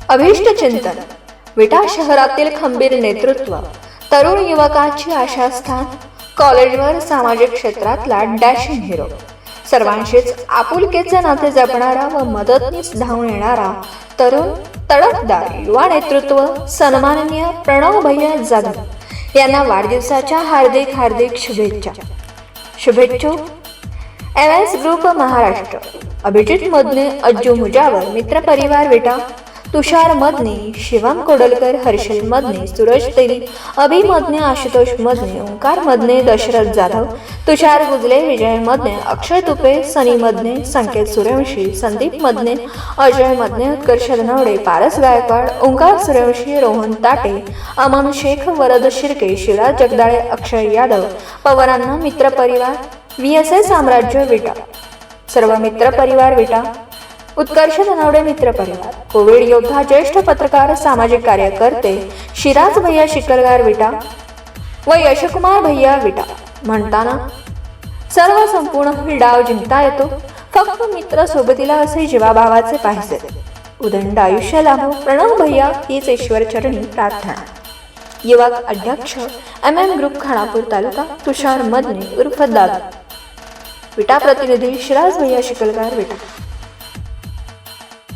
अभिष्ट चिंतन, विटा शहरातील खंबीर नेतृत्व, तरुण युवकाची आशास्थान, कॉलेजवर सामाजिक क्षेत्रातला डॅशिंग हिरो, सर्वांशीच आपुलकीचे नाते जपणारा व मदतनीस धावून येणारा तरुण तडफदार युवा नेतृत्व सन्माननीय प्रणव भैया जाधव यांना वाढदिवसाच्या हार्दिक शुभेच्छा. शुभेच्छुक MS ग्रुप महाराष्ट्र, अभिजित मदने, अज्जू मुजावर, मित्र परिवार विटा, तुषार मदने, शिवम कोडलकर, हर्षल मदने, सूरज तेली, अभि मदने, आशुतोष मदने, ओंकार मदने, दशरथ जाधव, तुषार गुजले, विजय मदने, अक्षय तुपे, सनी मदने, संकेत सूर्यवंशी, संदीप मदने, अजय मदने, उत्कर्ष धनवडे, पारस गायकवाड, ओंकार सूर्यवंशी, रोहन ताटे, अमन शेख, वरद शिर्के, शिवराज जगदाळे, अक्षय यादव, पवारांना मित्र परिवार, VSA साम्राज्य विटा, सर्व मित्र परिवार विटा, उत्कर्ष धनवडे मित्र परिवार, कोविड योद्धा, ज्येष्ठ पत्रकार, सामाजिक कार्यकर्ते शिराज भैया शिकलगार विटा व यशकुमार भैया विटा म्हणताना सर्व संपूर्ण डाव जिंकता येतो, फक्त मित्र सोबतीला असे जीवाभावाचे पाहिजे. उदंड आयुष्य लाभो, प्रणव भैया हीच ईश्वर चरणी प्रार्थना. युवक अध्यक्ष MM ग्रुप खानापूर तालुका, तुषार मदने उर्फ दादा. विटा प्रतिनिधी शिराज भैया शिकलगार विटा.